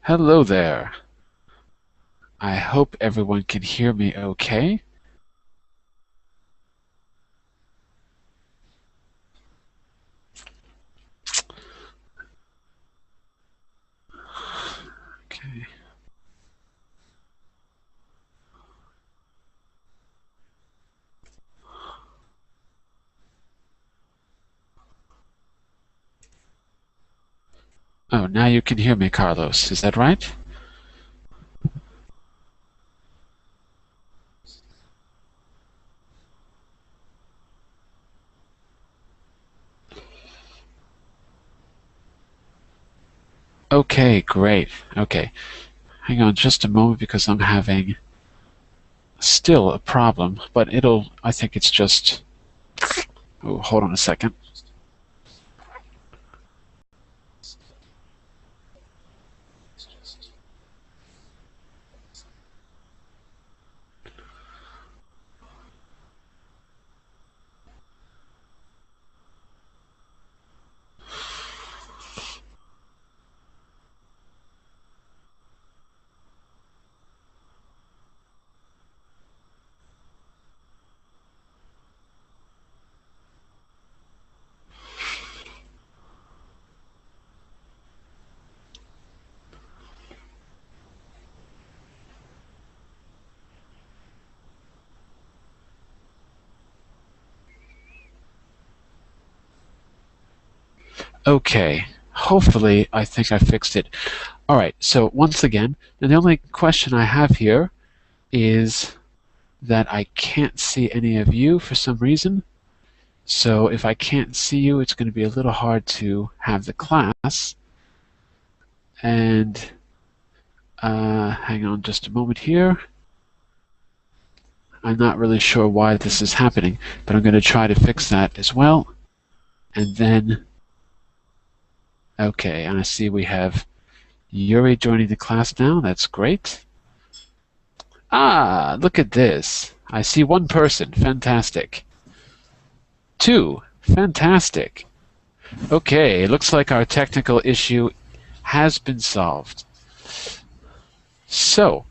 Hello there. I hope everyone can hear me okay. Okay. Oh, now you can hear me, Carlos. Is that right? Okay, great. Okay. Hang on just a moment because I'm having still a problem, but I think it's just, oh, hold on a second. Okay, hopefully I think I fixed it. All right, so once again, and the only question I have here is that I can't see any of you for some reason. So if I can't see you, it's going to be a little hard to have the class. And hang on just a moment here. I'm not really sure why this is happening, but I'm going to try to fix that as well. And then, okay, and I see we have Yuri joining the class now. That's great. Ah, look at this. I see one person. Fantastic. Two. Fantastic. Okay, it looks like our technical issue has been solved. So,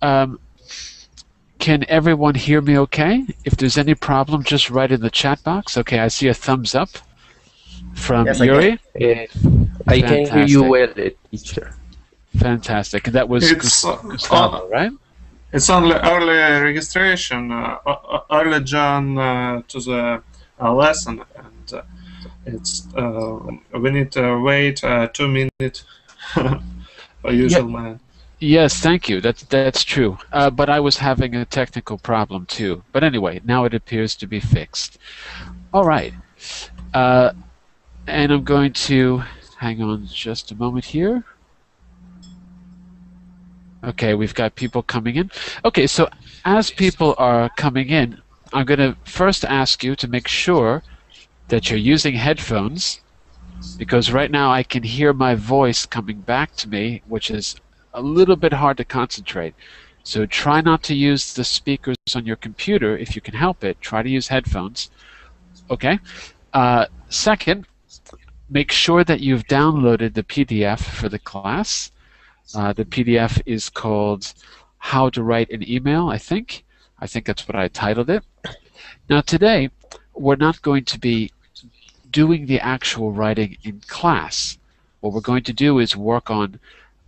can everyone hear me okay? If there's any problem, just write in the chat box. Okay, I see a thumbs up from Yes, Yuri. I can hear you well, teacher. Fantastic. And that was Gustavo, right? It's only early registration, early join to the lesson, and it's we need to wait 2 minutes for usual man. Yes, thank you. That's true. But I was having a technical problem too. But anyway, now it appears to be fixed. All right. And I'm going to hang on just a moment here. Okay, we've got people coming in. Okay, so as people are coming in, I'm going to first ask you to make sure that you're using headphones, because right now I can hear my voice coming back to me, which is a little bit hard to concentrate. So try not to use the speakers on your computer if you can help it. Try to use headphones. Okay. Second, make sure that you've downloaded the PDF for the class. The PDF is called How to Write an Email, I think. I think that's what I titled it. Now today, we're not going to be doing the actual writing in class. What we're going to do is work on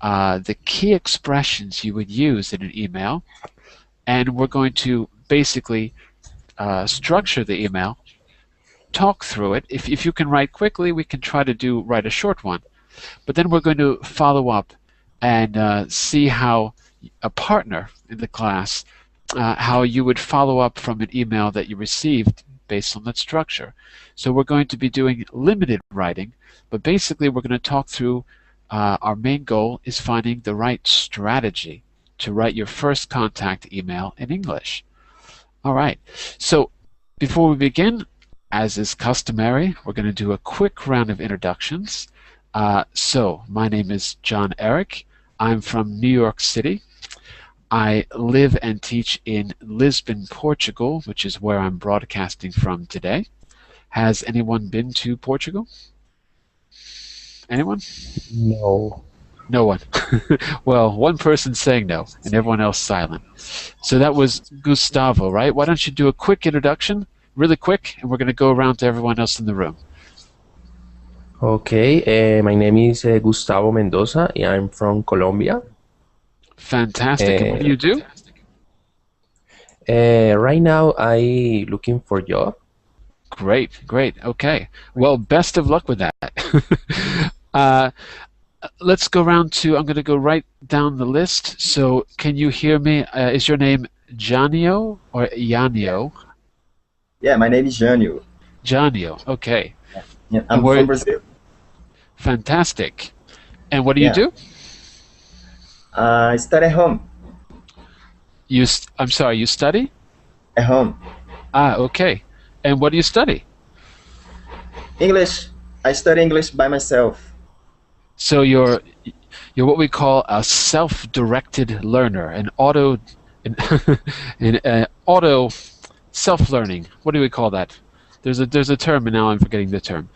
the key expressions you would use in an email, and we're going to basically structure the email, talk through it. If you can write quickly, we can try to write a short one. But then we're going to follow up and see how a partner in the class, how you would follow up from an email that you received based on that structure. So we're going to be doing limited writing, but basically we're going to talk through our main goal is finding the right strategy to write your first contact email in English. All right, so before we begin, as is customary, we're going to do a quick round of introductions. So my name is JonEric. I'm from New York City. I live and teach in Lisbon, Portugal, which is where I'm broadcasting from today. Has anyone been to Portugal? Anyone? No. No one. Well, one person saying no, and everyone else silent. So that was Gustavo, right? Why don't you do a quick introduction, really quick, and we're going to go around to everyone else in the room. Okay, my name is Gustavo Mendoza. I'm from Colombia. Fantastic. And what do you do? Right now, I looking for job. Great, great. Okay. Well, best of luck with that. Let's go around to, I'm going to go right down the list. So can you hear me? Is your name Janio or Yanio? Yeah, my name is Janio. Janio, okay. Yeah, I'm from Brazil. Fantastic. And what do you do? I study at home. I'm sorry, you study? At home. Ah, okay. And what do you study? English. I study English by myself. So you're what we call a self-directed learner, an auto self-learning. What do we call that? There's a term, and now I'm forgetting the term.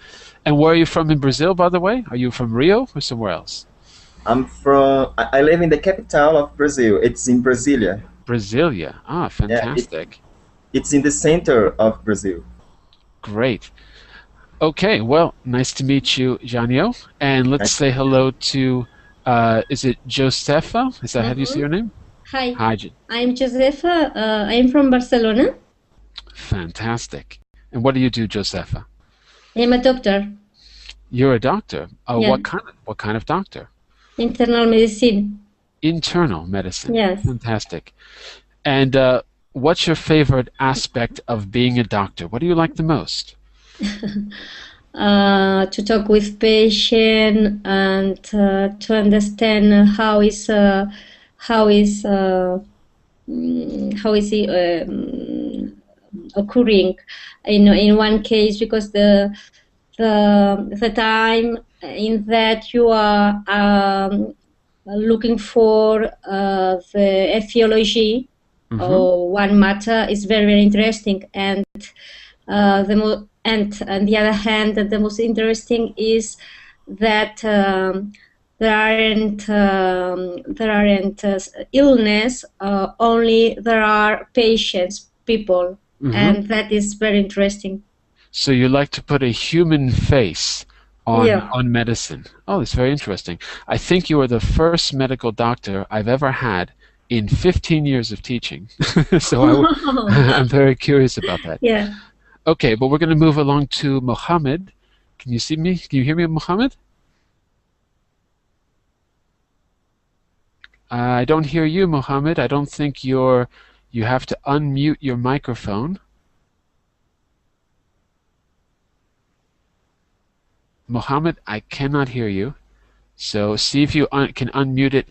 And where are you from in Brazil, by the way? Are you from Rio or somewhere else? I live in the capital of Brazil. It's in Brasilia. Brasilia. Ah, fantastic. Yeah, it's in the center of Brazil. Great. Okay, well, nice to meet you, Janio. And let's say hello to, is it Josefa? Is that how do you say your name? Hi. Hi. I'm Josefa. I'm from Barcelona. Fantastic. And what do you do, Josefa? I'm a doctor. You're a doctor. Yeah. What kind of doctor? Internal medicine. Internal medicine. Yes. Fantastic. And what's your favorite aspect of being a doctor? What do you like the most? To talk with patient and to understand how is it occurring in one case, because the time in that you are looking for the etiology of one matter is very, very interesting, and on the other hand, the most interesting is that there aren't illness, only there are patients, people, and that is very interesting. So you like to put a human face on medicine. Oh, it's very interesting. I think you are the first medical doctor I've ever had in 15 years of teaching. So I'm very curious about that. Yeah. Okay, but we're going to move along to Mohammed. Can you see me? Can you hear me, Mohammed? I don't hear you, Mohammed. I don't think you have to unmute your microphone. Mohammed, I cannot hear you. So see if you can unmute it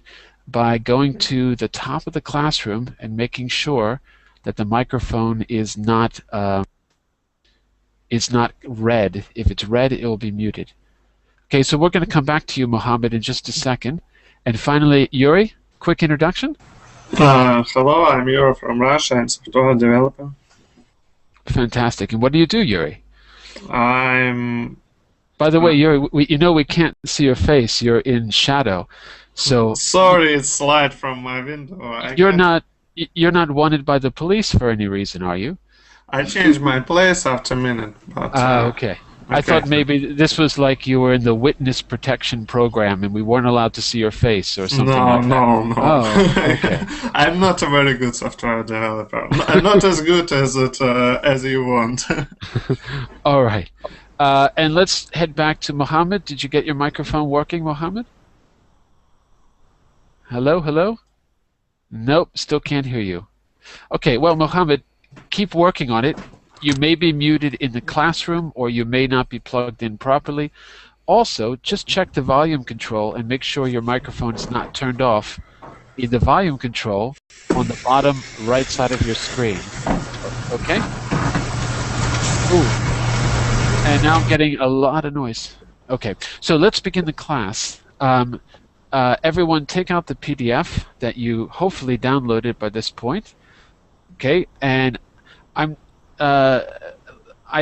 by going to the top of the classroom and making sure that the microphone is not red. If it's red, it will be muted. Okay, so we're going to come back to you, Mohammed, in just a second. And finally, Yuri, quick introduction. Hello, I'm Yuri from Russia. I'm software developer. Fantastic. And what do you do, Yuri? By the way, Yuri, we can't see your face. You're in shadow. So sorry, it's light from my window. You're not wanted by the police for any reason, are you? I changed my place after a minute. But, okay. I thought maybe this was like you were in the witness protection program and we weren't allowed to see your face or something like that. No. Oh, okay. I'm not a very good software developer. I'm not as good as you want. All right. And let's head back to Mohammed. Did you get your microphone working, Mohammed? Hello? Nope, still can't hear you. Okay, well, Mohammed, keep working on it. You may be muted in the classroom or you may not be plugged in properly. Also, just check the volume control and make sure your microphone is not turned off in the volume control on the bottom right side of your screen. Okay? Ooh. And now I'm getting a lot of noise. Okay, so let's begin the class. everyone take out the PDF that you hopefully downloaded by this point. Okay, and I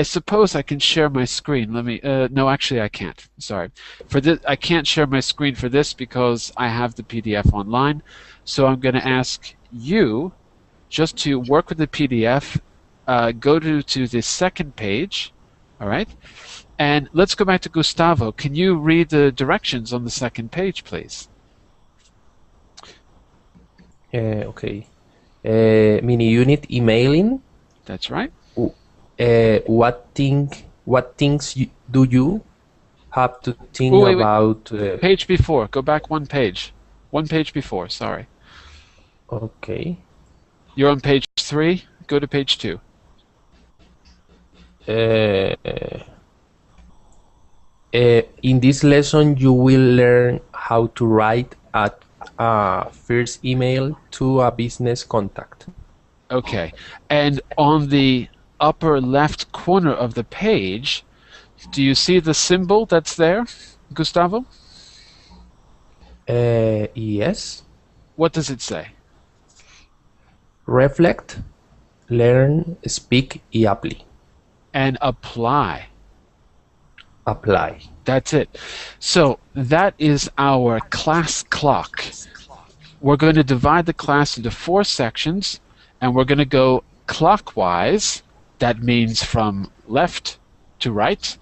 suppose I can share my screen. Let me. No, actually, I can't. Sorry. For this, I can't share my screen for this because I have the PDF online. So I'm going to ask you just to work with the PDF. Go to the second page. All right. And let's go back to Gustavo. Can you read the directions on the second page, please? Okay. Mini unit emailing. That's right. What things do you have to think Wait. about? Page before. Go back one page. One page before. Sorry. Okay. You're on page 3. Go to page 2. In this lesson, you will learn how to write a first email to a business contact. Okay. And on the upper left corner of the page, do you see the symbol that's there, Gustavo? Yes. What does it say? Reflect, learn, speak y apply. And apply. Apply. That's it. So that is our class clock. We're going to divide the class into 4 sections, and we're going to go clockwise. That means from left to right,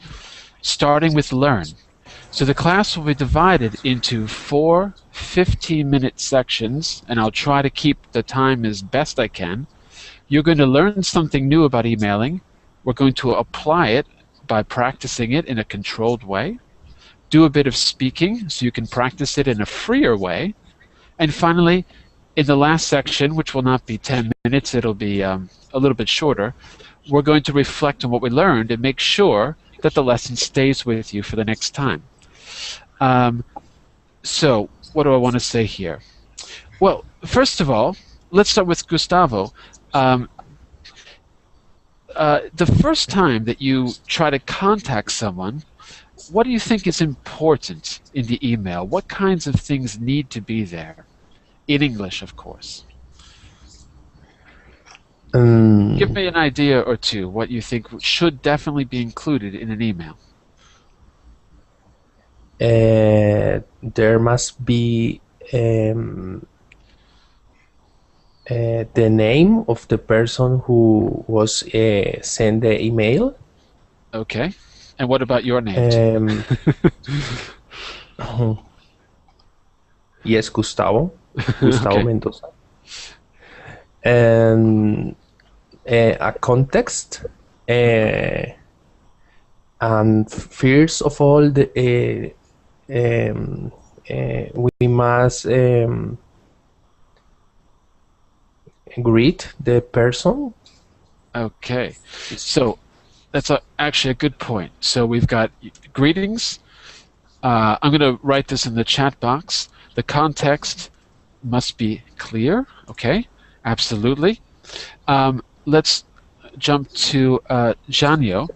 starting with learn. So the class will be divided into 4 15-minute sections, and I'll try to keep the time as best I can. You're going to learn something new about emailing. We're going to apply it by practicing it in a controlled way. Do a bit of speaking so you can practice it in a freer way. And finally, in the last section, which will not be 10 minutes, it'll be a little bit shorter, we're going to reflect on what we learned and make sure that the lesson stays with you for the next time. So, what do I want to say here? Well, first of all, let's start with Gustavo. The first time that you try to contact someone, what do you think is important in the email? What kinds of things need to be there? In English, of course. Give me an idea or two what you think should definitely be included in an email. There must be the name of the person who was sent the email. Okay. And what about your name? Yes, Gustavo. Gustavo Okay. Mendoza. And a context. And first of all, we must greet the person. Okay. So that's actually a good point. So we've got greetings. I'm going to write this in the chat box. The context must be clear. Okay. Absolutely. Let's jump to Janio.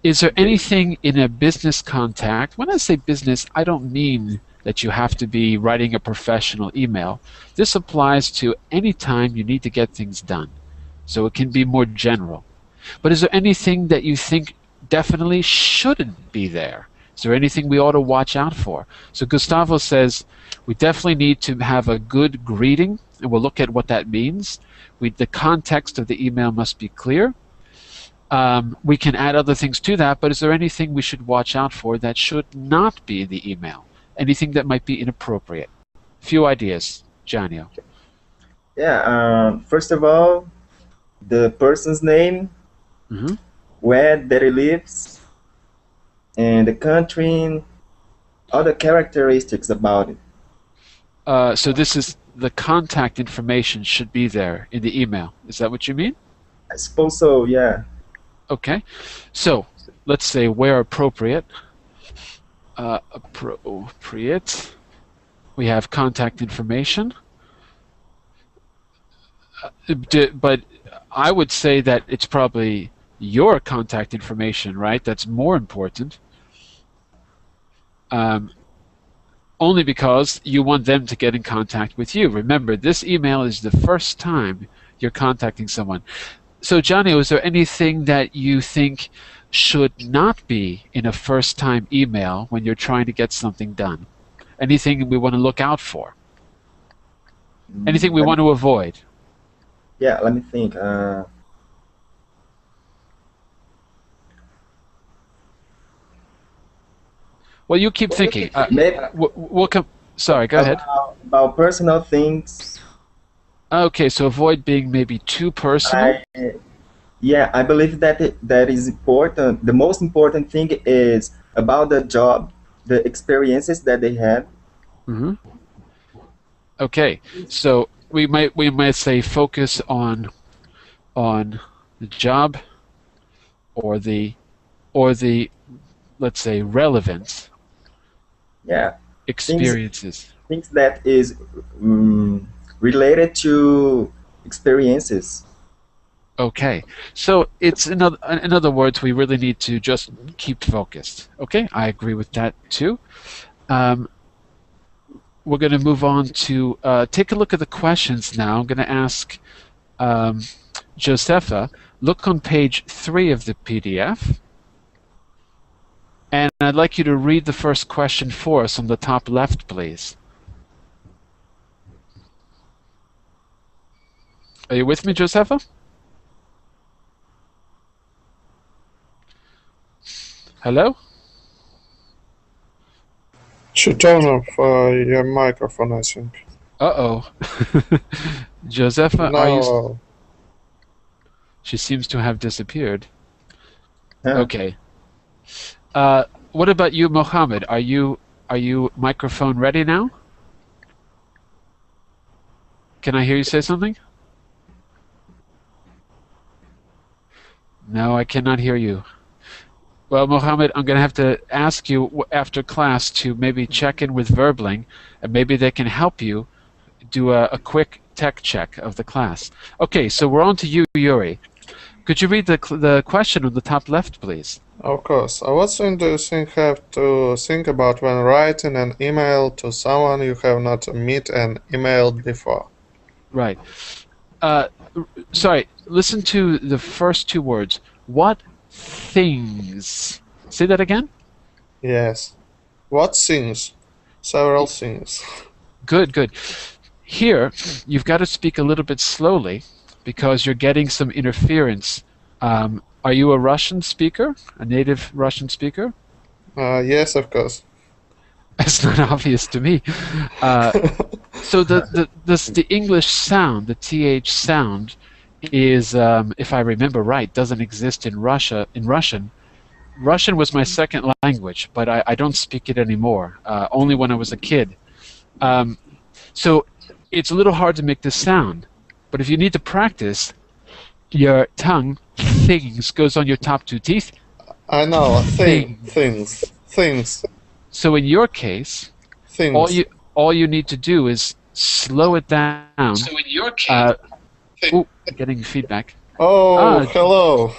Is there anything in a business contact? When I say business, I don't mean that you have to be writing a professional email. This applies to any time you need to get things done. So it can be more general. But is there anything that you think definitely shouldn't be there? Is there anything we ought to watch out for? So Gustavo says we definitely need to have a good greeting, and we'll look at what that means. The context of the email must be clear. We can add other things to that, but is there anything we should watch out for that should not be in the email? Anything that might be inappropriate? Few ideas, Janio. Yeah, first of all, the person's name, where that he lives, and the country, other characteristics about it. So this is the contact information should be there in the email. Is that what you mean? I suppose so, yeah. Okay. So let's say where appropriate. Appropriate. We have contact information. But I would say that it's probably your contact information, right? That's more important. only because you want them to get in contact with you. Remember, this email is the first time you're contacting someone. So, Johnny, is there anything that you think should not be in a first-time email when you're trying to get something done? Anything we want to look out for? Anything we want to avoid? Yeah, let me think. Well, you keep thinking. Maybe We'll come. Sorry, go ahead. about personal things. Okay, so avoid being maybe too personal. Yeah, I believe that that is important. The most important thing is about the job, the experiences that they had. Mm-hmm. Okay, so we might say focus on the job or the let's say relevance. Yeah, Experiences. things that is related to experiences. Okay, so it's in other words, we really need to just keep focused. Okay, I agree with that too. We're going to move on to take a look at the questions now. I'm going to ask Josefa, look on page 3 of the PDF. And I'd like you to read the first question for us on the top left, please. Are you with me, Josefa? Hello? Should turn off your microphone, I think. Uh-oh. Josefa, are you... No, She seems to have disappeared. Yeah. Okay. What about you, Mohammed? Are you microphone ready now? Can I hear you say something? No, I cannot hear you. Well, Mohammed, I'm going to have to ask you after class to maybe check in with Verbling, and maybe they can help you do a quick tech check of the class. Okay, so we're on to you, Yuri. Could you read the question on the top left, please? of course. What thing do you think have to think about when writing an email to someone you have not met and emailed before? Right. Sorry, listen to the first 2 words. What things? Say that again? Yes. What things? Several things. Good, good. Here, you've got to speak a little bit slowly because you're getting some interference. Are you a Russian speaker? A native Russian speaker? Yes, of course. It's not obvious to me. So the English sound, the TH sound, is, if I remember right, doesn't exist in Russia. In Russian. Russian was my second language, but I don't speak it anymore. Only when I was a kid. So it's a little hard to make this sound. But if you need to practice, your tongue, things, goes on your top 2 teeth. I know. Thing. Things. So in your case, Things. all you need to do is slow it down. So in your case. Getting feedback. Oh, hello.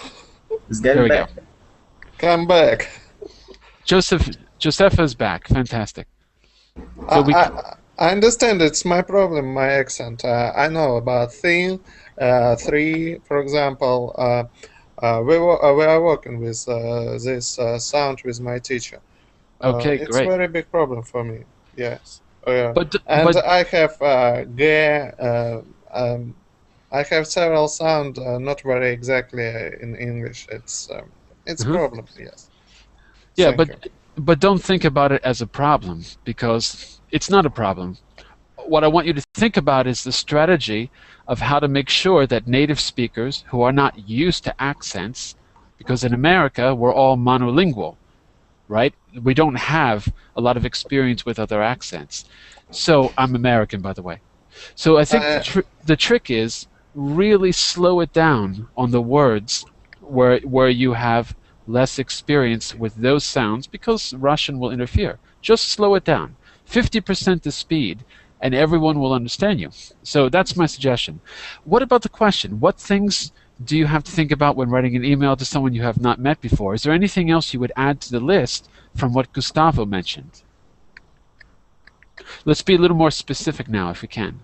It's There getting we back. go. Come back. Josefa's back. Fantastic. So I understand it's my problem, my accent. I know about thing, 3, for example. We are working with this sound with my teacher. Okay, it's great. a very big problem for me. Yes. But I have I have several sound not very exactly in English. It's a problem. Yes. yeah, Thank you. but don't think about it as a problem because it's not a problem. What I want you to think about is the strategy of how to make sure that native speakers who are not used to accents, because in America we're all monolingual, right? We don't have a lot of experience with other accents. So I'm American, by the way. So I think the trick is really slow it down on the words where you have less experience with those sounds because Russian will interfere. Just slow it down. 50% the speed and everyone will understand you. So that's my suggestion. What about the question? What things do you have to think about when writing an email to someone you have not met before? Is there anything else you would add to the list from what Gustavo mentioned? Let's be a little more specific now, if we can.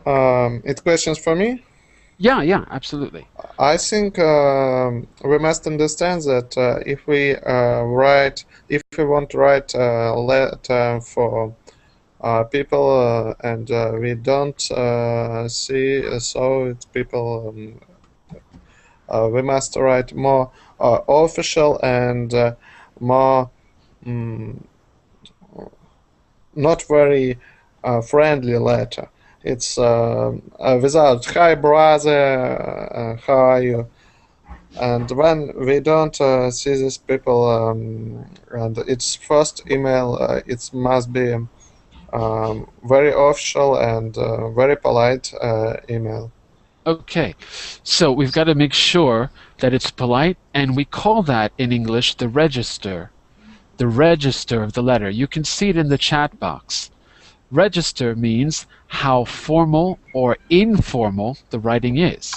It's questions for me? Yeah, absolutely. I think we must understand that if we want to write a letter for people and we don't see so it's people, we must write more official and more not very friendly letter. It's without "Hi brother, how are you?" And when we don't see these people, and its first email, it must be very official and very polite email. Okay, so we've got to make sure that it's polite, and we call that in English the register of the letter. You can see it in the chat box. Register means how formal or informal the writing is.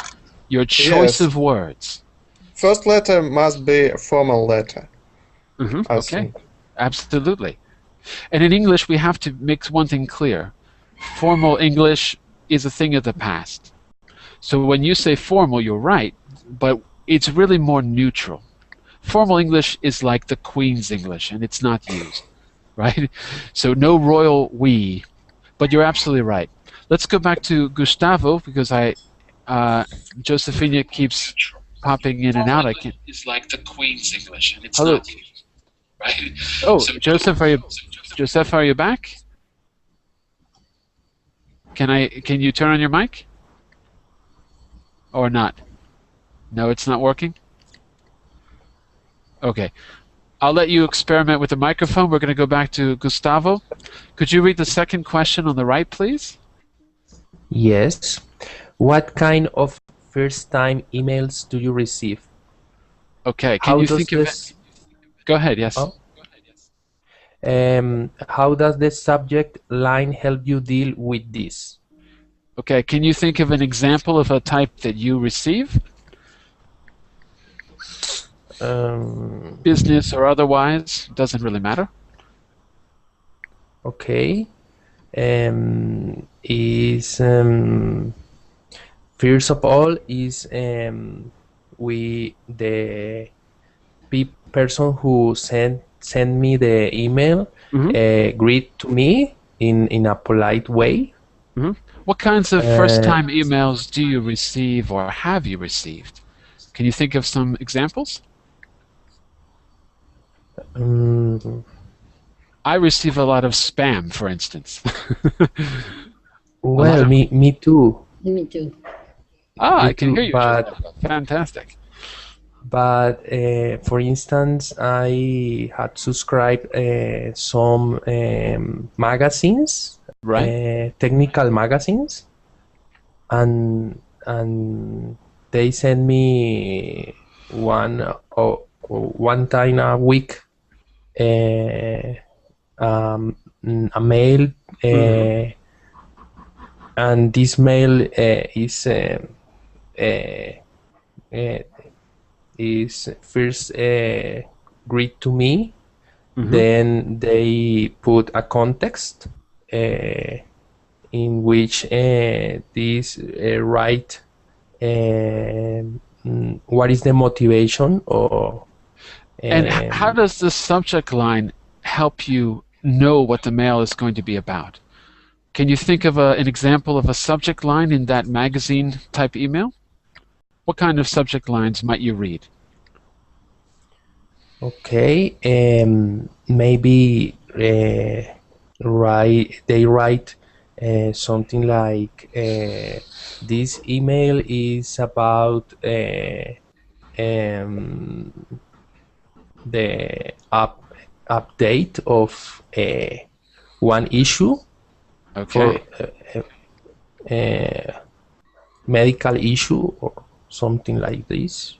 Your choice of words. First letter must be a formal letter. I Okay, think. absolutely. And in English, we have to make one thing clear. Formal English is a thing of the past. So when you say formal, you're right, but it's really more neutral. Formal English is like the Queen's English, and it's not used, right? So no royal we, but you're absolutely right. Let's go back to Gustavo, because Josefina keeps popping in and out. I can't. It's like the Queen's English, and it's Hello. not used, right? Oh, So- Joseph, are you back? Can you turn on your mic? Or not? No, it's not working? Okay. I'll let you experiment with the microphone. We're going to go back to Gustavo. Could you read the second question on the right, please? Yes. What kind of first-time emails do you receive? Okay. How Can you does think of this? it? Go ahead. Yes. Oh. How does the subject line help you deal with this? Okay. Can you think of an example of a type that you receive, business or otherwise? Doesn't really matter. Okay. Is first of all is the person who sent me the email greet to me in a polite way. What kinds of first-time emails do you receive or have you received? Can you think of some examples? I receive a lot of spam, for instance. Well, me too. Me too. I can hear you. But Joseph. Fantastic. But for instance, I had subscribed some magazines, Right. technical magazines, and they send me one time a week a mail, and this mail is first greet to me, then they put a context in which this write what is the motivation or And how does the subject line help you know what the mail is going to be about? Can you think of an example of a subject line in that magazine type email? What kind of subject lines might you read? okay, maybe they write something like this email is about the update of one issue Okay. for medical issue or something like this.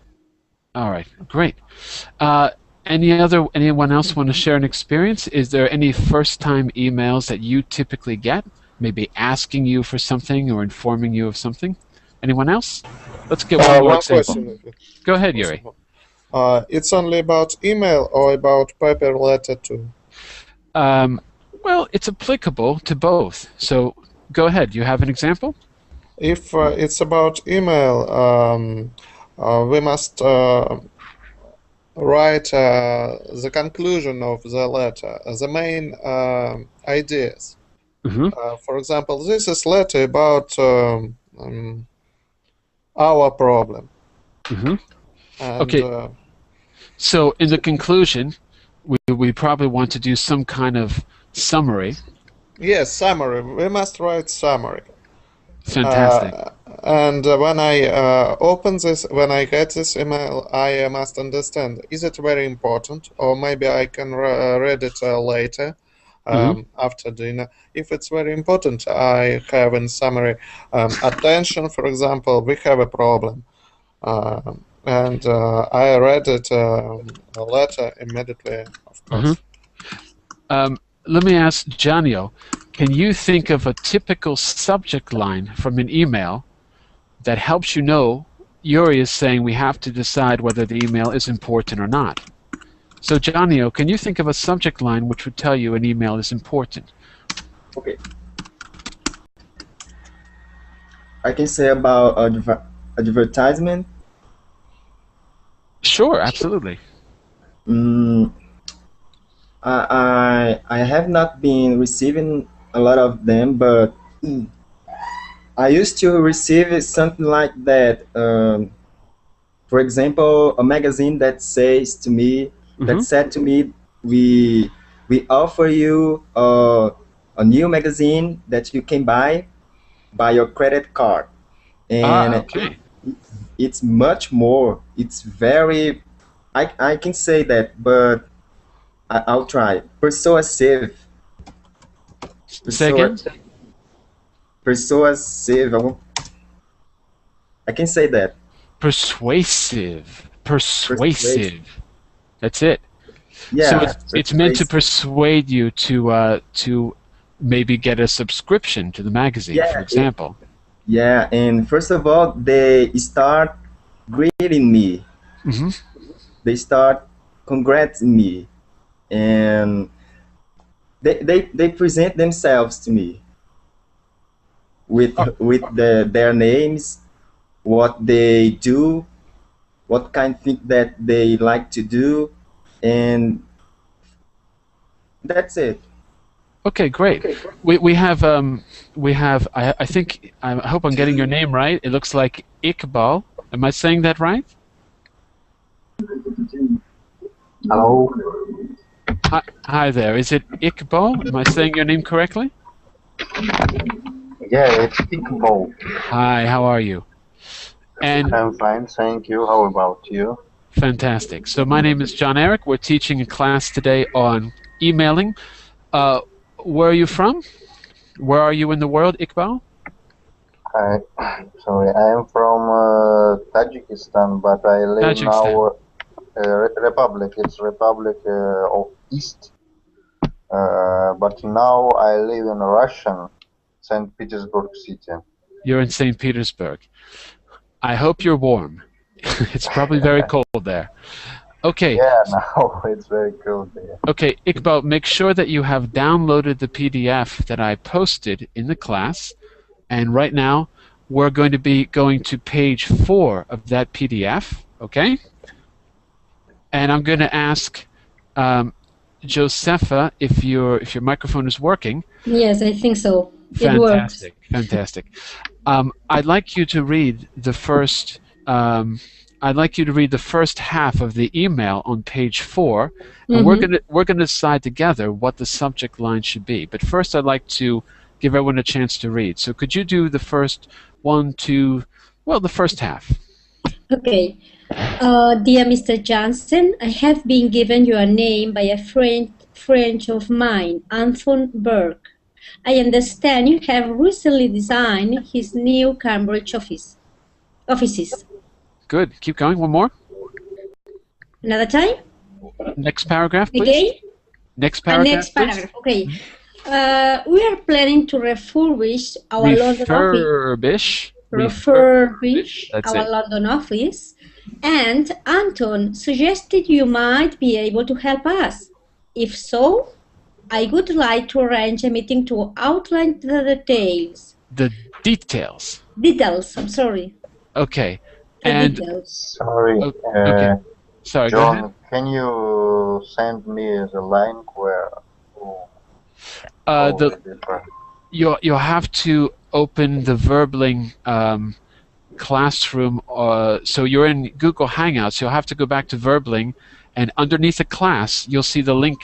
All right. Great. Anyone else want to share an experience? Is there any first-time emails that you typically get, maybe asking you for something or informing you of something? Anyone else? Let's get one more One example. question. Go ahead, Yuri. It's only about email or about paper letter too? Well, it's applicable to both. So go ahead. You have an example? If it's about email, we must write the conclusion of the letter, the main ideas. For example, this is letter about our problem. And, okay. So in the conclusion, we probably want to do some kind of summary. Yes, summary. We must write summary. Fantastic. And when I open this, when I get this email, I must understand, is it very important? Or maybe I can read it later, after dinner. If it's very important, I have in summary, attention, for example, we have a problem. And I read it, a letter immediately, of course. Let me ask Janio, can you think of a typical subject line from an email that helps you know Yuri is saying we have to decide whether the email is important or not? So Janio, can you think of a subject line which would tell you an email is important? Okay. I can say about advertisement. Sure, absolutely. I have not been receiving a lot of them, but I used to receive something like that. For example, a magazine that says to me, that said to me, we offer you a new magazine that you can buy by your credit card, and it's much more. It's very. I can say that, but I'll try. Persuasive. Say again? Persuasive. I can say that. Persuasive. Persuasive. That's it. Yeah. So it's meant to persuade you to maybe get a subscription to the magazine, for example. Yeah, and first of all, they start greeting me. They start congrats me. And they present themselves to me with their names, what they do, what kind of thing that they like to do, and that's it. Okay, great. We have I think I hope I'm getting your name right. It looks like Iqbal. Am I saying that right? Hello. Hi there. Is it Iqbal? Am I saying your name correctly? Yeah, it's Iqbal. Hi, how are you? And I'm fine, thank you. How about you? Fantastic. So my name is Jon-Eric. We're teaching a class today on emailing. Where are you from? Where are you in the world, Iqbal? Sorry, I am from Tajikistan, but I live now Republic. It's Republic of East. But now I live in Russian, St. Petersburg City. You're in St. Petersburg. I hope you're warm. It's probably very cold there. Okay. Yeah, now it's very cold there. Okay, Iqbal, make sure that you have downloaded the PDF that I posted in the class. And right now, we're going to be going to page 4 of that PDF, okay? And I'm going to ask Josefa if your microphone is working. Yes, I think so. Fantastic, fantastic. I'd like you to read the first. I'd like you to read the first half of the email on page 4, and we're gonna decide together what the subject line should be. But first, I'd like to give everyone a chance to read. So, could you do the first the first half? Okay. Dear Mr. Johnson, I have been given your name by a friend of mine, Anton Berg. I understand you have recently designed his new Cambridge offices. Good. Keep going. One more. Another time? Next paragraph, please. Again? Next paragraph, next paragraph. Okay. We are planning to refurbish our London office. Refurbish Our London office And Anton suggested you might be able to help us. If so, I would like to arrange a meeting to outline the details. The details. Details, I'm sorry. Okay. The And details. Sorry, okay. Sorry, go ahead. John, can you send me the link where? You'll have to open the Verbling classroom. So you're in Google Hangouts. You'll have to go back to Verbling, and underneath the class, you'll see the link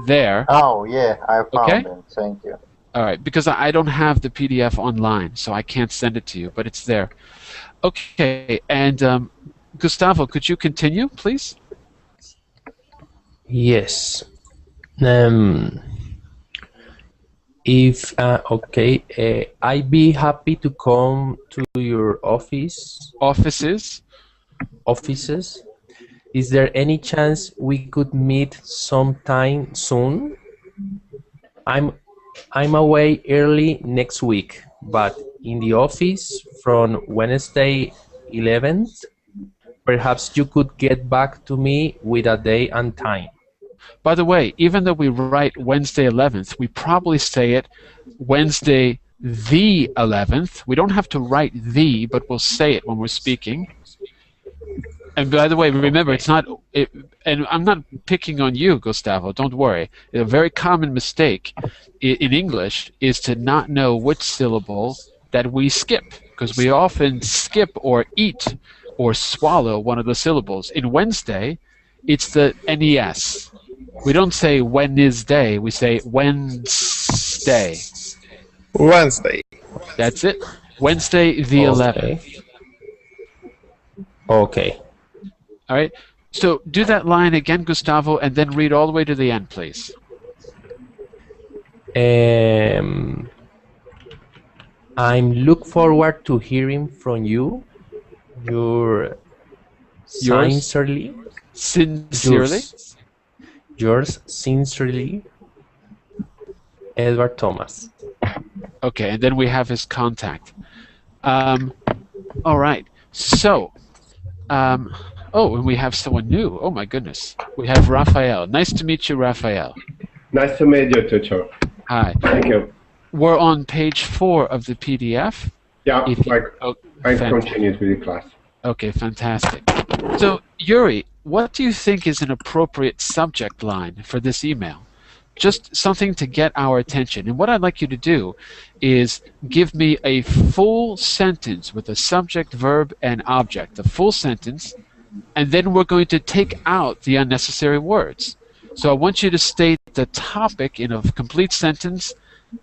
there. Oh yeah, I found it. Thank you. All right, because I don't have the PDF online, so I can't send it to you, but it's there. Okay, and Gustavo, could you continue, please? Yes. I'd be happy to come to your offices. Is there any chance we could meet sometime soon? I'm away early next week, but in the office from Wednesday 11th. Perhaps you could get back to me with a day and time. By the way, even though we write Wednesday 11th, we probably say it Wednesday the 11th. We don't have to write the, but we'll say it when we're speaking. And by the way, remember, it's not, and I'm not picking on you, Gustavo, don't worry. A very common mistake in English is to not know which syllable that we skip, because we often skip or eat or swallow one of the syllables. In Wednesday, it's the NES. We don't say Wednesday, we say Wednesday. Wednesday. That's it. Wednesday the 11th. Okay. All right. So do that line again, Gustavo, and then read all the way to the end, please. I'm look forward to hearing from you. Sincerely. Yours sincerely, Edward Thomas. Okay, and then we have his contact. All right. So, oh, and we have someone new. Oh my goodness. We have Raphael. Nice to meet you, Raphael. Nice to meet you, teacher. Hi. Thank you. We're on page 4 of the PDF. Yeah, I continue with the class. Okay, fantastic. So, Yuri, what do you think is an appropriate subject line for this email? Just something to get our attention. And what I'd like you to do is give me a full sentence with a subject, verb, and object. A full sentence, and then we're going to take out the unnecessary words. So I want you to state the topic in a complete sentence,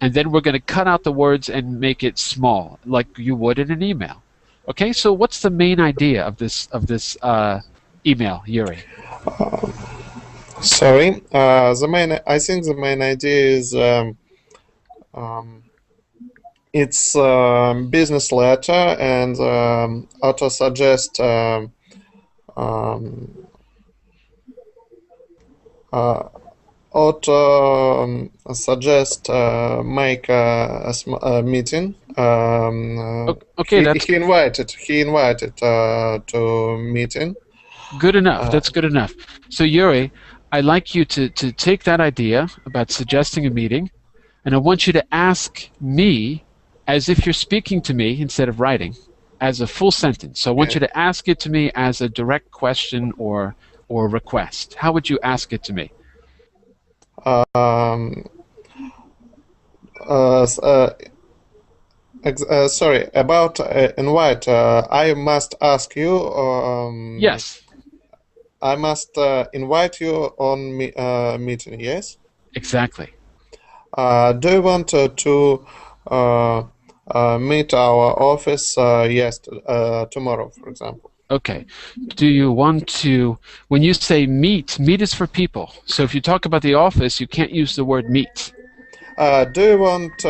and then we're going to cut out the words and make it small, like you would in an email. Okay, so what's the main idea of this email, Yuri? Sorry, I think the main idea is it's business letter and Autosuggest make a meeting. Okay, he invited to meeting. Good enough. That's good enough. So Yuri, I'd like you to take that idea about suggesting a meeting, and I want you to ask me as if you're speaking to me instead of writing, as a full sentence. So I want you to ask it to me as a direct question or request. How would you ask it to me? Sorry, about invite. I must ask you. Yes. I must invite you on meeting. Yes. Exactly. Do you want to meet our office tomorrow, for example? Okay. Do you want to, when you say meet is for people. So if you talk about the office, you can't use the word meet. Do you want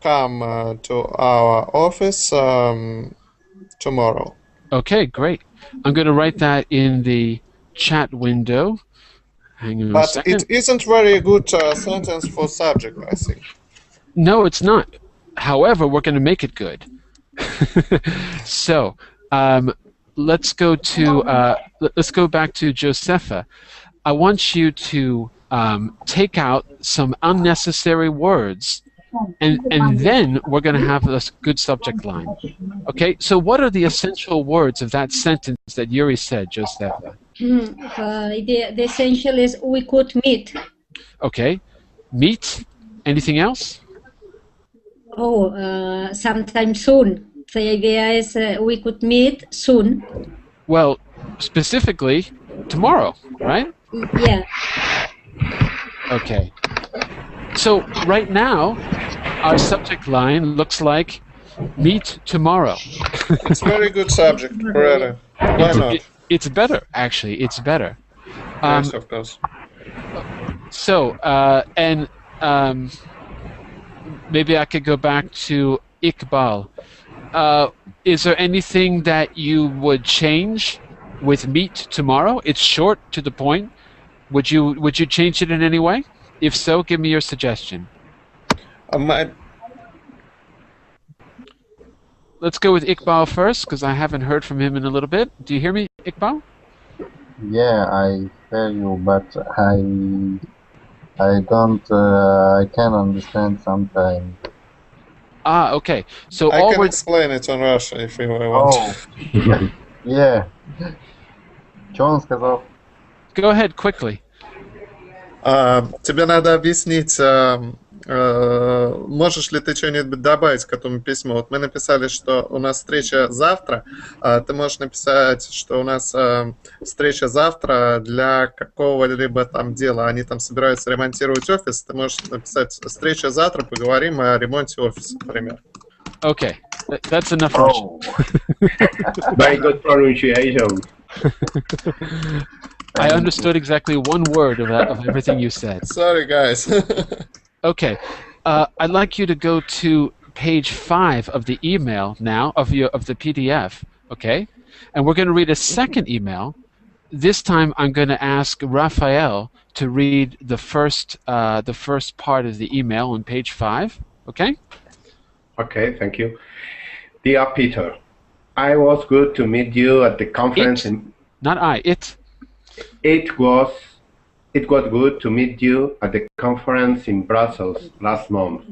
come to our office tomorrow? Okay, great. I'm going to write that in the chat window. Hang on a second. It isn't very good sentence for subject, I think. No, it's not. However, we're going to make it good. So, let's go back to Josefa. I want you to take out some unnecessary words, and then we're going to have a good subject line. Okay, so what are the essential words of that sentence that Yuri said, Josefa? The essential is we could meet. Okay, meet. Anything else? Oh, sometime soon. The idea is we could meet soon. Well, specifically tomorrow, right? Yeah. Okay. So right now, our subject line looks like meet tomorrow. It's very good subject, really. Why not? It's better, actually. It's better. Yes, of course. So, maybe I could go back to Iqbal. Is there anything that you would change with meet tomorrow? It's short, to the point. Would you change it in any way? If so, give me your suggestion. Let's go with Iqbal first, because I haven't heard from him in a little bit. Do you hear me, Iqbal? Yeah, I hear you, but I don't. I can understand sometimes. Ah, okay. So I can explain it in Russian if you want. Oh, yeah. Что он сказал? Go ahead, quickly. Тебе надо объяснить, можешь ли ты что-нибудь добавить к этому письму? Вот мы написали, что у нас встреча завтра, ты можешь написать, что у нас встреча завтра для какого-либо там дела. Они там собираются ремонтировать офис, ты можешь написать встреча завтра, поговорим о ремонте офиса, например. Okay, that's enough Russian. Very good pronunciation. I understood exactly one word of everything you said. Sorry, guys. Okay, I'd like you to go to page 5 of the email now of the PDF. Okay, and we're going to read a second email. This time, I'm going to ask Raphael to read the first part of the email on page 5. Okay. Okay, thank you. Dear Peter, I was good to meet you at the conference. Not I. It. It was good to meet you at the conference in Brussels last month.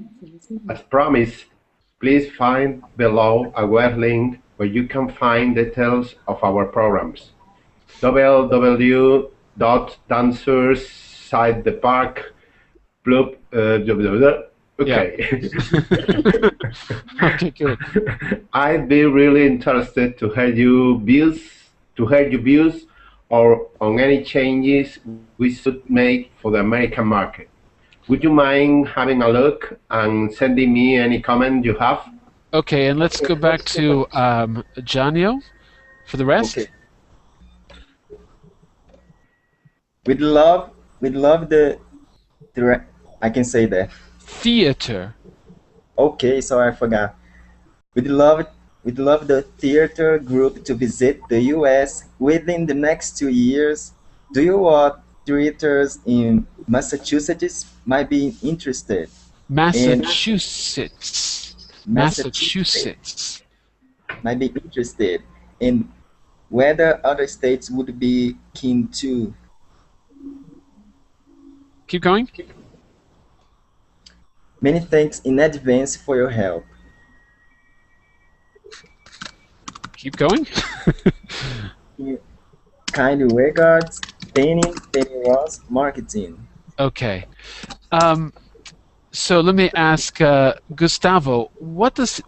As promised, please find below a web link where you can find details of our programs. www.dancerscidethepark. Okay. Yeah. Okay, good. I'd be really interested to hear your views or on any changes we should make for the American market. Would you mind having a look and sending me any comment you have? Okay, and let's go back to Janio for the rest. Okay. We'd love the I can say that. Theater. Okay, sorry, I forgot. We'd love the theater group to visit the U.S. within the next 2 years. Do you want theaters in Massachusetts might be interested? Massachusetts. Might be interested in whether other states would be keen too. Keep going. Many thanks in advance for your help. Keep going. Kind regards, Penny Ross Marketing. Okay. So let me ask Gustavo. What does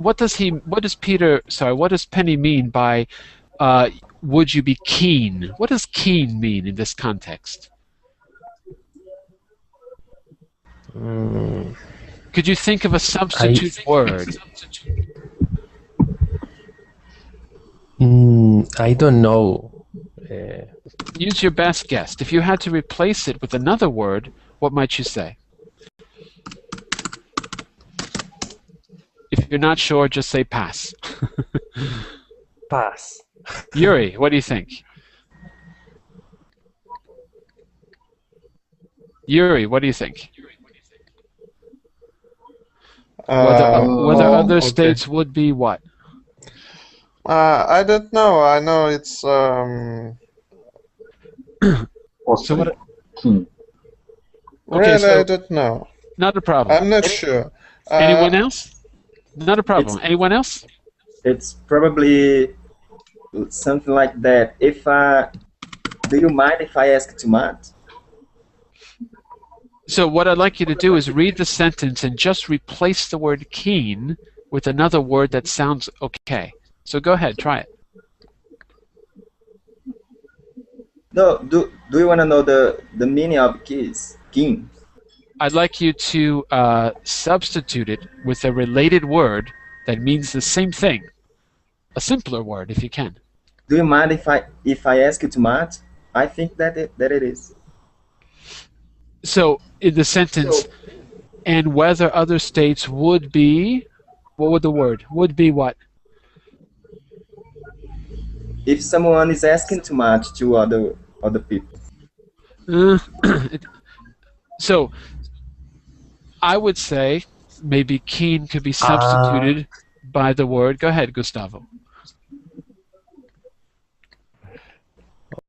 Penny mean by would you be keen? What does keen mean in this context? Could you think of a substitute word? I don't know. Use your best guess. If you had to replace it with another word, what might you say? If you're not sure, just say pass. Pass. Yuri, what do you think? Yuri, what do you think? Whether other states would be what? I don't know. I know it's So what? Keen. Okay, really, so I don't know. not a problem. I'm not sure. Anyone else? Not a problem. It's- Anyone else? It's probably something like that. Do you mind if I ask too much? So what I'd like you to do is read the sentence and just replace the word keen with another word that sounds okay. So go ahead, try it. No, do you want to know the meaning of keys? Keen. I'd like you to substitute it with a related word that means the same thing. A simpler word, if you can. Do you mind if I ask you too much? I think that it is. So in the sentence, and whether other states would be, what would the word? Would be what? If someone is asking too much to other people. So I would say maybe keen could be substituted by the word. Go ahead, Gustavo.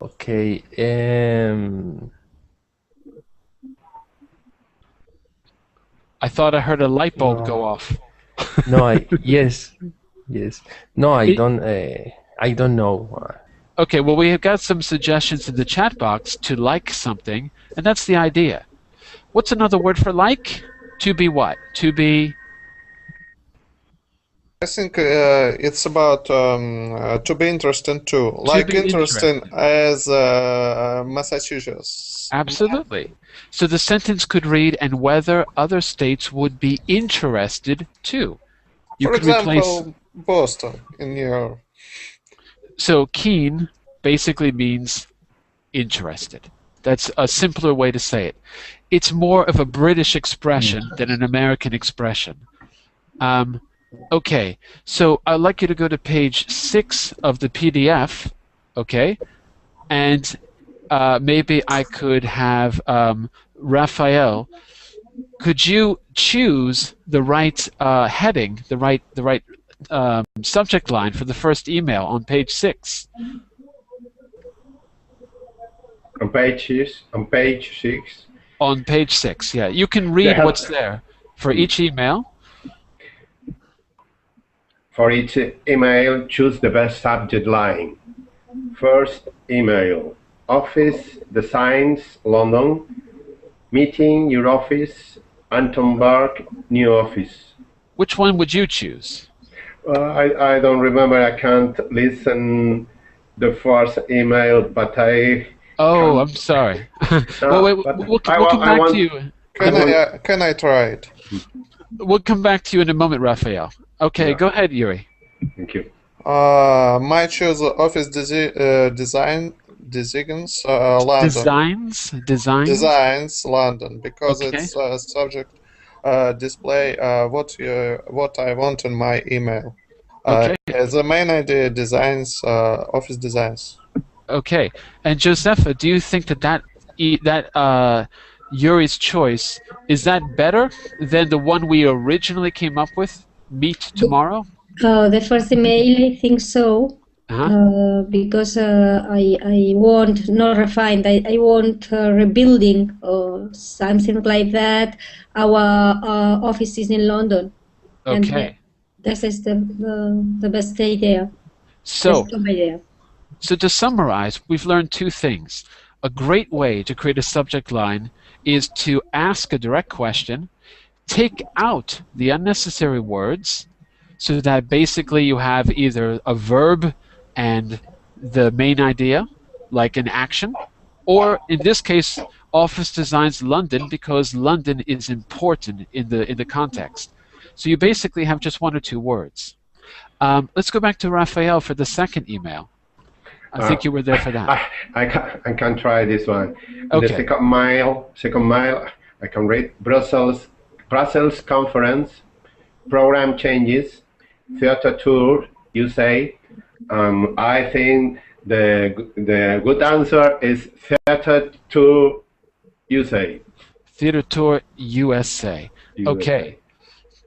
Okay. I thought I heard a light bulb go off. No, yes. No, I don't know. Okay, well, we have got some suggestions in the chat box to like something, and that's the idea. What's another word for like? To be what? To be... I think it's about to be interesting too. Like be interesting as Massachusetts. Absolutely. So the sentence could read, and whether other states would be interested too. You For could example, replace... Boston in New York. So keen basically means interested. That's a simpler way to say it. It's more of a British expression than an American expression. Okay, so I'd like you to go to page 6 of the PDF, okay? And maybe I could have Raphael. Could you choose the right heading, the right subject line for the first email on page 6? On page 6. On page 6, yeah. You can read what's there for each email. For each email, choose the best subject line. First email, Office Designs, London. Meeting your office, Anton Park, new office. Which one would you choose? I don't remember. I can't listen the first email, but I... Oh, I'm sorry. Well, wait, we'll come back to you. Can I try it? We'll come back to you in a moment, Raphael. Okay, go ahead, Yuri. Thank you. My choose office designs London. Designs London, because it's subject display what I want in my email. The main idea designs office designs. Okay, and Josefa, do you think that Yuri's choice is that better than the one we originally came up with? Meet tomorrow. The first email, I think so. Because I want not refined. I want rebuilding or something like that. Our office is in London. Okay. And this is the best idea. So to summarize, we've learned two things. A great way to create a subject line is to ask a direct question, take out the unnecessary words, so that basically you have either a verb and the main idea, like an action, or in this case, Office Designs London, because London is important in the context. So you basically have just one or two words. Let's go back to Raphael for the second email. I think you were there for that. I can try this one. Okay. The second mail, I can read Brussels conference, program changes, theater tour, you say. I think the good answer is theater tour, USA. Theater tour, USA. Okay.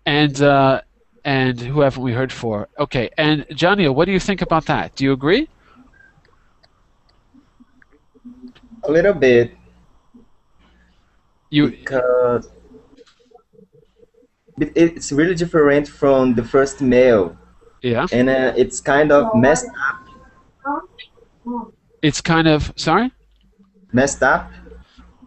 And And who haven't we heard for? Okay, and Johnny, what do you think about that? Do you agree? A little bit. Because it's really different from the first email. Yeah. And it's kind of messed up. It's kind of, sorry? Messed up?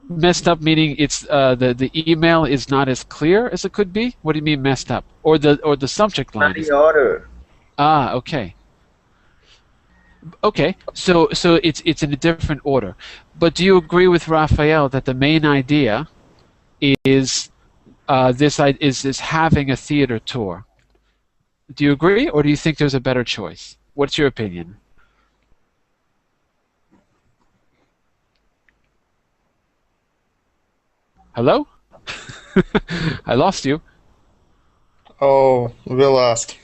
Messed up meaning it's the email is not as clear as it could be? What do you mean messed up? Or the subject line? The order. Ah, okay. Okay, so it's in a different order. But do you agree with Raphael that the main idea is is having a theater tour? Do you agree, or do you think there's a better choice? What's your opinion? Hello? I lost you. Oh, we lost.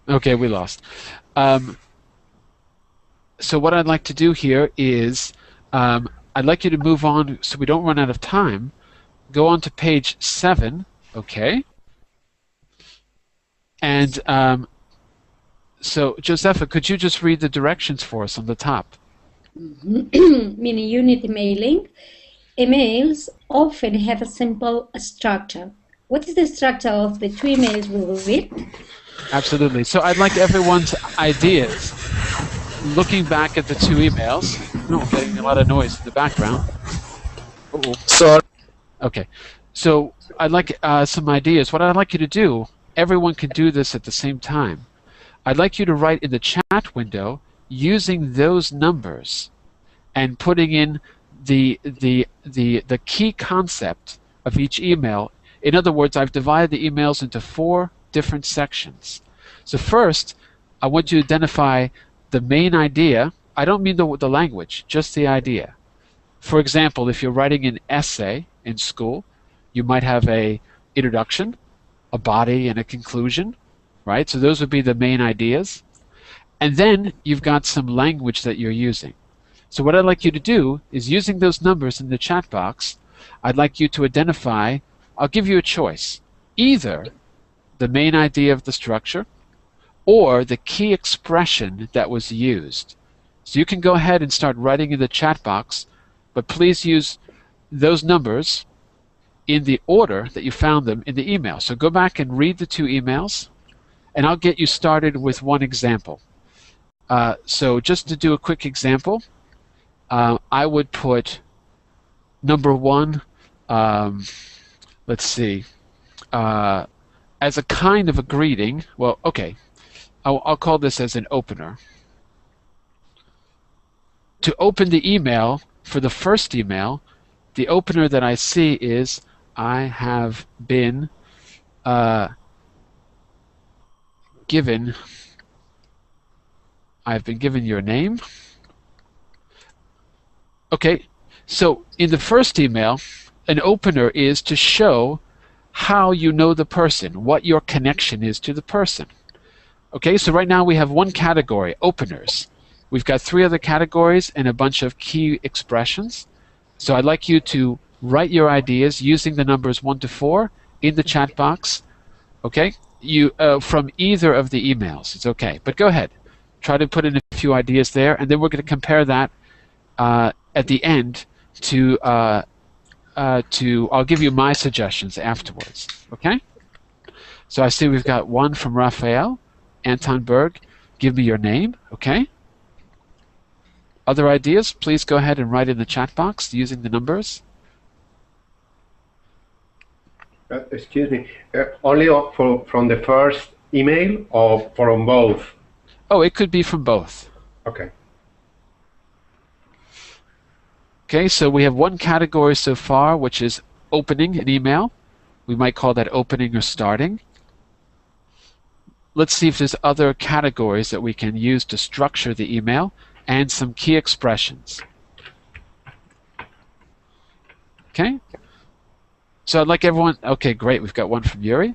Okay, we lost. So what I'd like to do here is I'd like you to move on so we don't run out of time. Go on to page 7, okay? And so, Josefa, could you just read the directions for us on the top? Meaning unit emailing. Emails often have a simple structure. What is the structure of the two emails we will read? Absolutely. So I'd like everyone's ideas. Looking back at the two emails. No, getting a lot of noise in the background. Uh-oh. Sorry. Okay. So I'd like some ideas. What I'd like you to do, everyone can do this at the same time. I'd like you to write in the chat window using those numbers and putting in the key concept of each email. In other words, I've divided the emails into 4 different sections. So first, I want you to identify the main idea. I don't mean the language, just the idea. For example, if you're writing an essay in school, you might have a introduction, a body, and a conclusion, right? So those would be the main ideas. And then you've got some language that you're using. So what I'd like you to do is, using those numbers in the chat box, I'd like you to identify, I'll give you a choice, either the main idea of the structure or the key expression that was used. So you can go ahead and start writing in the chat box, but please use those numbers in the order that you found them in the email. So go back and read the 2 emails, and I'll get you started with one example. So just to do a quick example, I would put number 1, let's see, as a kind of a greeting. Well, okay, I'll call this as an opener. To open the email, for the first email, the opener that I see is, I have been given your name. Okay, so in the first email, an opener is to show how you know the person, what your connection is to the person. Okay, so right now we have one category, openers. We've got 3 other categories and a bunch of key expressions. So I'd like you to write your ideas using the numbers 1 to 4 in the chat box. Okay, you from either of the emails. It's okay, but go ahead. Try to put in a few ideas there, and then we're going to compare that at the end to I'll give you my suggestions afterwards. Okay? So I see we've got one from Raphael, Anton Berg. Give me your name. Okay? Other ideas? Please go ahead and write in the chat box using the numbers. Excuse me. Only from the first email or from both? Oh, it could be from both. Okay. Okay, so we have one category so far, which is opening an email. We might call that opening or starting. Let's see if there's other categories that we can use to structure the email and some key expressions. Okay? So I'd like everyone, okay, great, we've got one from Yuri.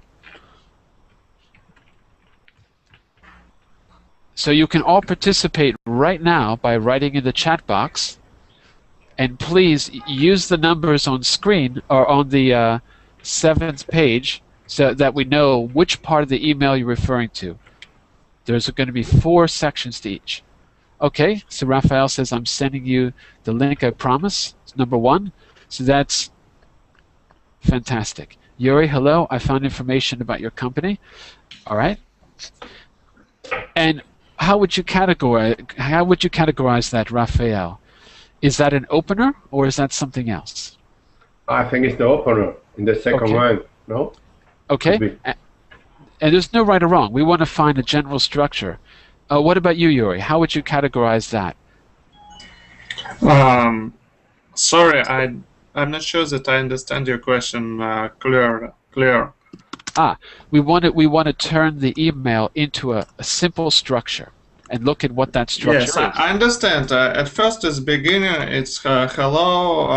So you can all participate right now by writing in the chat box, and please use the numbers on screen or on the 7th page so that we know which part of the email you're referring to. There's going to be 4 sections to each. Okay, so Raphael says, I'm sending you the link I promise. It's number 1. So that's fantastic. Yuri, hello. I found information about your company. All right. And how would you categorize that, Raphael? Is that an opener or is that something else? I think it's the opener in the second one, no? Okay. And there's no right or wrong. We want to find a general structure. What about you, Yuri? How would you categorize that? Sorry, I'm not sure that I understand your question clear. We want to turn the email into a simple structure and look at what that structure is. Yes, I understand. At first, it's beginning. It's hello,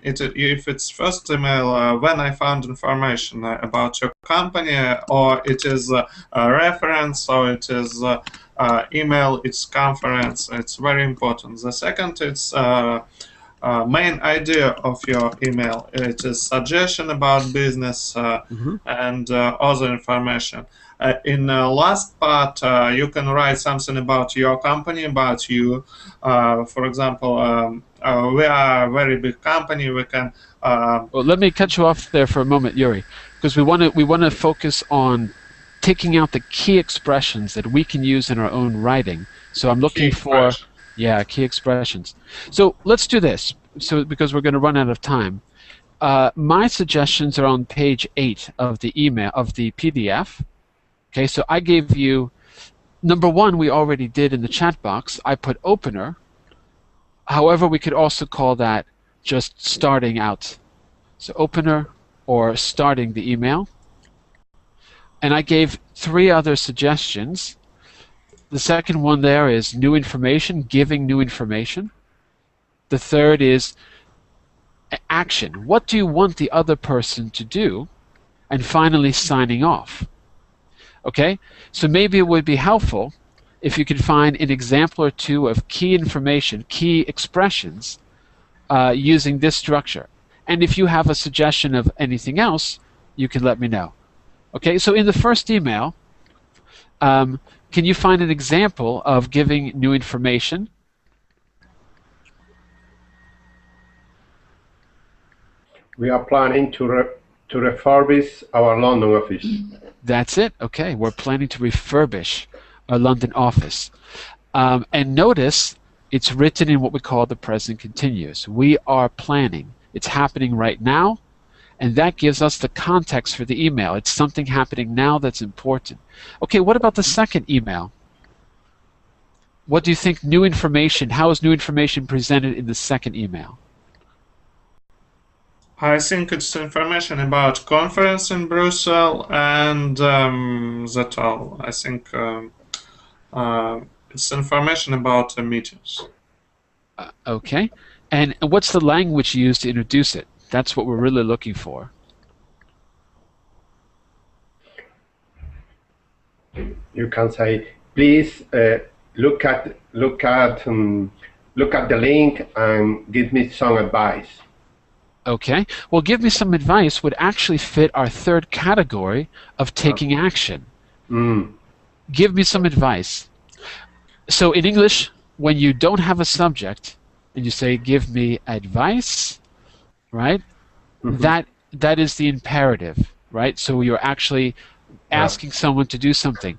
if it's first email, when I found information about your company, or it is a reference, or it is email, it's conference. It's very important. The second, it's main idea of your email. It is suggestion about business and other information. In the last part, you can write something about your company, about you. For example, we are a very big company. We can. Well, let me cut you off there for a moment, Yuri, because we want to focus on taking out the key expressions that we can use in our own writing. So I'm looking for key expressions. So let's do this. So because we're going to run out of time, my suggestions are on page 8 of the email of the PDF. Okay, so I gave you number 1. We already did in the chat box. I put opener. However, we could also call that just starting out. So opener or starting the email. And I gave 3 other suggestions. The second one there is new information, giving new information. The third is action. What do you want the other person to do? And finally, signing off. Okay, so maybe it would be helpful if you could find an example or 2 of key information, key expressions using this structure. And if you have a suggestion of anything else, you can let me know. Okay, so in the first email, can you find an example of giving new information? We are planning to refurbish our London office. That's it. Okay, we're planning to refurbish our London office. And notice it's written in what we call the present continuous. We are planning. It's happening right now, and that gives us the context for the email. It's something happening now that's important. Okay, what about the second email? What do you think new information, how is new information presented in the second email? I think it's information about conference in Brussels, and that's all. I think it's information about meetings. Okay. And what's the language used to introduce it? That's what we're really looking for. You can say, please look at the link and give me some advice. Okay. Well, give me some advice would actually fit our third category of taking action. Give me some advice. So in English, when you don't have a subject and you say, give me advice, right? That is the imperative, right? So you're actually asking someone to do something.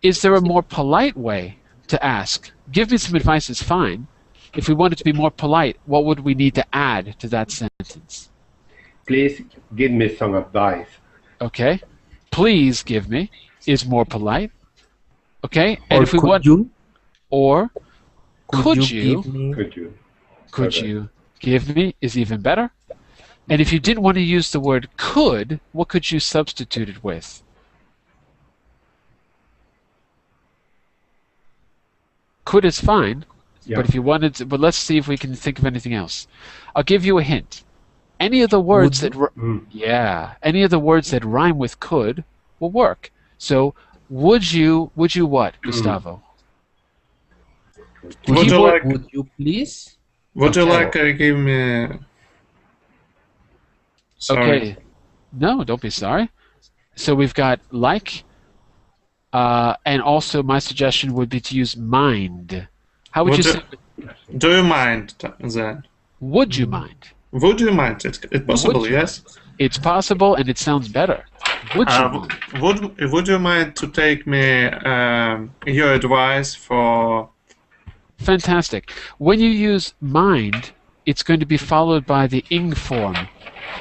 Is there a more polite way to ask? Give me some advice is fine. If we wanted to be more polite, what would we need to add to that sentence? Please give me some advice. Okay. Please give me is more polite. Okay. And or if we could want, you? Or could you? Could you give me is even better. And if you didn't want to use the word could, what could you substitute it with? Could is fine. But if you wanted to, but let's see if we can think of anything else. I'll give you a hint. Any of the words any of the words that rhyme with could will work. So would you what, Gustavo? Would you please? Would you like to give me? Sorry. Okay. No, don't be sorry. So we've got like, and also my suggestion would be to use mind. How would you say? Do you mind then? Would you mind? Would you mind? It's possible, yes. It's possible, and it sounds better. Would you mind? Would you mind to take me your advice for? Fantastic. When you use mind, it's going to be followed by the ing form,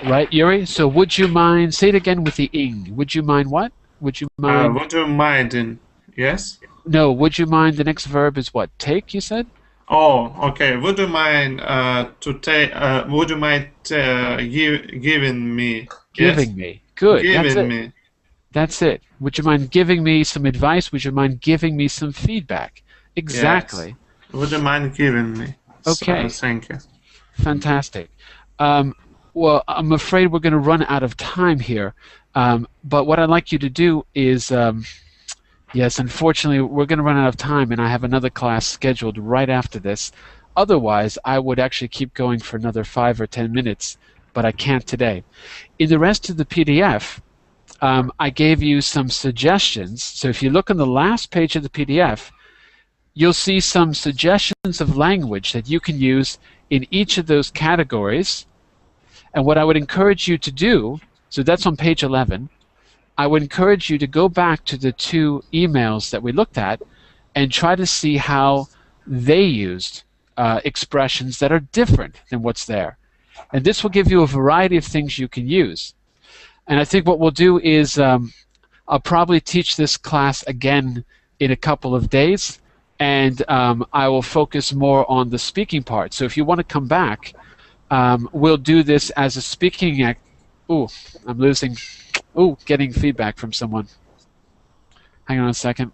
right, Yuri? So would you mind? Say it again with the ing. Would you mind what? Would you mind? Would you mind in? Yes. No. Would you mind? The next verb is what? Take. You said. Oh, okay. Would you mind to take? Would you mind giving me? Giving me. Good. Giving me. That's it. Would you mind giving me some advice? Would you mind giving me some feedback? Exactly. Yes. Would you mind giving me? Okay. So, thank you. Fantastic. Well, I'm afraid we're going to run out of time here. But what I'd like you to do is, yes, unfortunately, we're going to run out of time, and I have another class scheduled right after this. Otherwise, I would actually keep going for another 5 or 10 minutes, but I can't today. In the rest of the PDF, I gave you some suggestions. So if you look on the last page of the PDF, you'll see some suggestions of language that you can use in each of those categories. And what I would encourage you to do, so that's on page 11, I would encourage you to go back to the 2 emails that we looked at and try to see how they used expressions that are different than what's there. And this will give you a variety of things you can use. And I think what we'll do is I'll probably teach this class again in a couple of days, and I will focus more on the speaking part. So if you want to come back, we'll do this as a speaking act. Ooh, I'm losing. Ooh, getting feedback from someone. Hang on a second.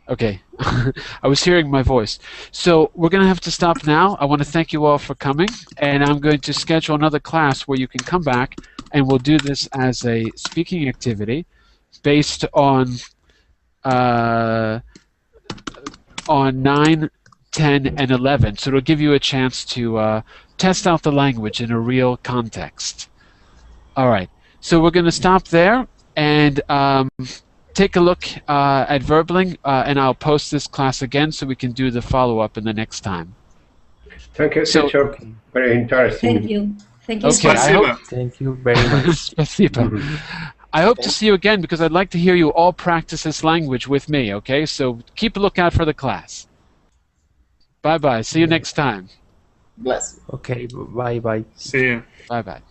Okay, I was hearing my voice. So we're going to have to stop now. I want to thank you all for coming, and I'm going to schedule another class where you can come back, and we'll do this as a speaking activity based on 9, 10, and 11. So it'll give you a chance to test out the language in a real context. All right, so we're going to stop there and take a look at Verbling, and I'll post this class again so we can do the follow-up in the next time. Thank you, teacher. Very interesting. Thank you. Thank you. Okay, thank you very much. I hope to see you again because I'd like to hear you all practice this language with me, okay? So keep a lookout for the class. Bye-bye. See you next time. Bless you. Okay, bye-bye. See you. Bye-bye.